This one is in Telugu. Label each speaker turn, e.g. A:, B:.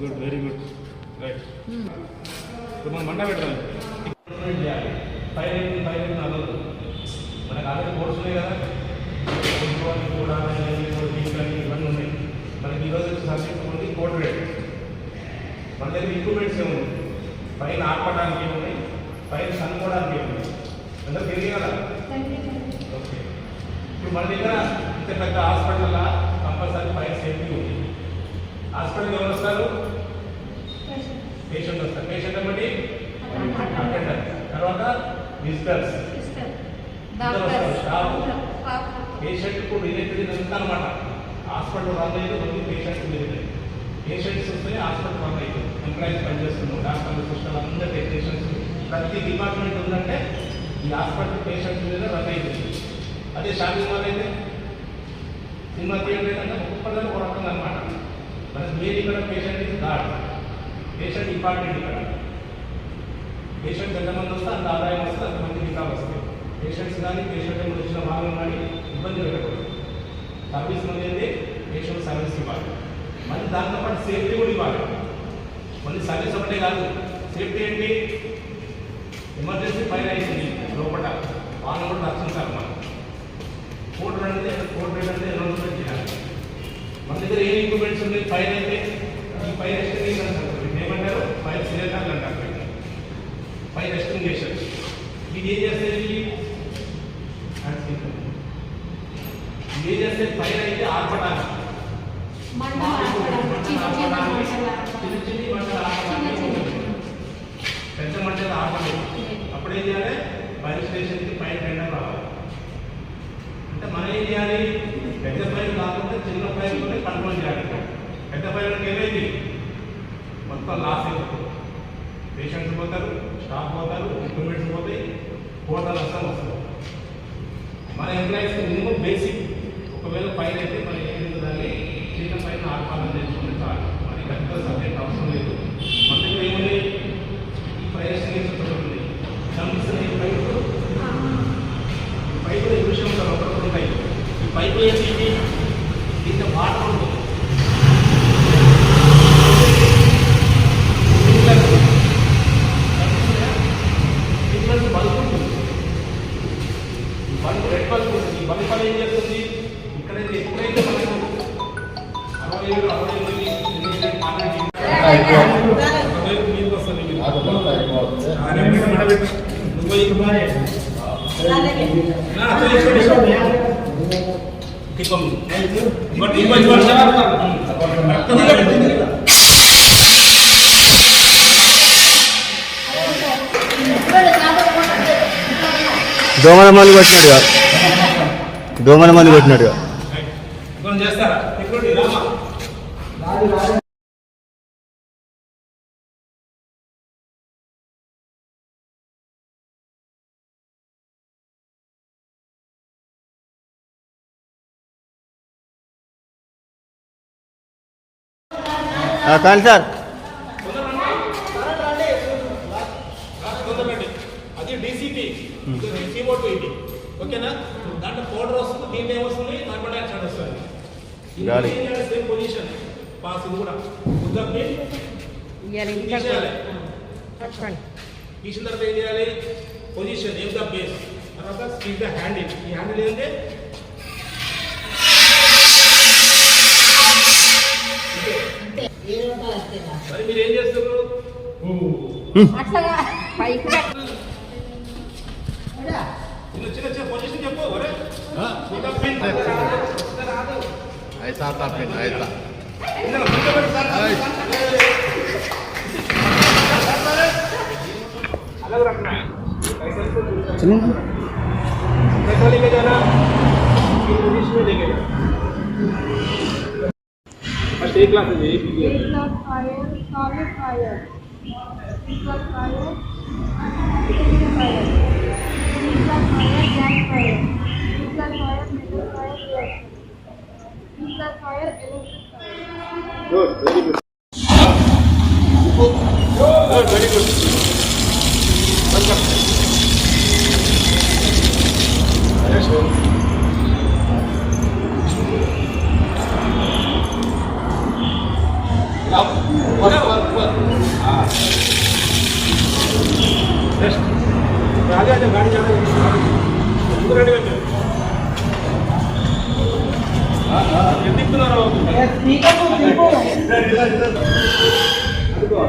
A: Good, very good, right. ఇప్పుడు మనం మంట పెడతాం. ఫైర్ అవ్వదు. మనకు ఆల్రెడీ కోర్స్ ఉన్నాయి కదా, కూడా ఇవన్నీ ఉన్నాయి. మనకి ఈరోజు సబ్జెక్ట్ ఉంది కోడ్ రేట్. మన దగ్గర ఇంప్రూవ్మెంట్స్ ఏముంది, పైన ఆపడానికి ఏమున్నాయి, పైన చనుకోవడానికి ఏమున్నాయి, అందరూ తెలియదు కదా. ఓకే, ఇప్పుడు మన దగ్గర ఇంత పెద్ద హాస్పిటల్లో కంపల్సరీ ఫైర్ సేఫ్టీ ఉంది. హాస్పిటల్కి ఎవరు వస్తారు? పేషెంట్ వస్తారు. పేషెంట్ బట్టి అటెండర్, తర్వాత విజిటర్స్, పేషెంట్కు రిలేటెడ్ అంతా అనమాట. హాస్పిటల్ రన్ అయ్యేది ఓన్లీ పేషెంట్స్ రిలేటెడ్. పేషెంట్స్ వస్తే హాస్పిటల్ రన్ అవుతుంది. ఎంప్లాయీస్ పనిచేస్తున్నాం, డాక్టర్లు, సిస్టర్లు, అందరూ టెక్నీషియన్స్, ప్రతి డిపార్ట్మెంట్ ఉందంటే ఈ హాస్పిటల్ పేషెంట్స్ మీద రన్ అవుతుంది. అదే షాపింగ్ మాల్ అయితే, సినిమా థియేటర్ ఏంటంటే ఒక్కొక్కదాన్ని ఒక రకంగా అనమాట. మనకి మీరు ఇక్కడ పేషెంట్ ఇది గాడ్, పేషెంట్ ఇంపార్టెంట్. ఇక్కడ పేషెంట్స్ ఎంతమంది వస్తే అంత ఆదాయం వస్తే అంతమంది రికార్డు వస్తుంది. పేషెంట్స్ కానీ పేషెంట్ వచ్చిన భాగం కానీ ఇబ్బంది పెట్టకూడదు. సర్వీస్ అనేది పేషెంట్ సర్వీస్ ఇవ్వాలి, మళ్ళీ దాంతోపాటు సేఫ్టీ కూడా ఇవ్వాలి. మళ్ళీ సర్వీస్ ఒకటే కాదు, సేఫ్టీ ఏంటి? ఎమర్జెన్సీ ఫైర్ అయింది లోపల, వాళ్ళని కూడా రక్షించాలి. మనం కోడ్ అంటే అనౌన్స్మెంట్ చేయాలి. మన దగ్గర ఏ ఇంప్రూవ్మెంట్స్ ఉన్నాయి? ఫైర్ అయితే ఈ ఫైర్ ఎస్టింగేషన్ అంటారు. ఏమంటారు? ఫైర్ సిలిండర్లు అంటారు. ఫైర్ ఎస్టింగేషన్ ఇది ఏం చేసేది? ఏం చేస్తే ఫైర్ అయితే ఆర్పడానికి, పెద్ద మంటలు ఆర్పలేదు. అప్పుడు ఏం చేయాలి? ఫైర్ స్టేషన్కి ఫైర్ టెండర్ రావాలి. అంటే మనం ఏం చేయాలి? పెద్ద ఫైర్ కాకుండా చిన్న ఫైర్లోనే కంట్రోల్ చేయాలి. పెద్ద ఫైర్ అంటే ఏమైంది? మొత్తం లాస్ అయిపోతుంది. పేషెంట్స్ పోతారు, స్టాఫ్ పోతారు, ఎక్విప్మెంట్స్ పోతాయి, హోటల్ నష్టం వస్తుంది. మన ఎంప్లాయీస్కి మినిమం బేసిక్, ఒకవేళ ఫైర్ అయితే మనం ఏం దాన్ని చిన్న ఫైర్ ఆర్పాలని తెలుసుకుంటే చాలు. మనకి పెద్ద సబ్జెక్ట్ అవసరం లేదు. మన దగ్గర ఏముంది? ఈ ఫైర్ ఎస్టింగేషన్ ఉంది. కనిపిస్తుంది ఈ పైపులు ఈ విషయం ఒకటి ఉంటాయి. ఈ పైపులు ఏంటి? ఇంత వాటర్ ఉంటుంది. బల్బ్ ఉంటుంది, బల్బ్ రెడ్ బల్బ్ ఉంటుంది. ఈ బల్బ్ ఏం చేస్తుంది? ఇక్కడైతే ఎప్పుడైతే మనకు 67 మీకు వస్తుంది,
B: దోమల మంది కొట్టినట్టుగా, దోమల మంది కొట్టినట్టుగా
A: చేస్తారా?
B: కానీ సార్ గాలి.
A: సేమ్ పొజిషన్ పాస్ ఇది కూడా ఉద్దప్పి తీసేయాలి. తీసిన తర్వాత ఏం చేయాలి? పొజిషన్ ఏం ద బేస్, తర్వాత స్పీడ్ ద హ్యాండిల్. ఈ హ్యాండిల్ ఏంటంటే మరి మీరు ఏం చేస్తున్నారు? చిన్న చిన్న పొజిషన్ చెప్పు. ఒరే
B: ऐसा आता फिर ऐसा
A: अलग रखना है, कैसा लेके जाना, पोजिशन में लेके जाना। फर्स्ट एक क्लास है, एक
C: fire, solid fire, equal fire, equal fire, gas fire, equal fire, metal fire, gas, equal fire, electric fire.
A: Good, very good, good, very good. आगे आजा, गाड़ी जाना है। रेडी हो जाओ। ఎత్తుకున్నారా? అదిగో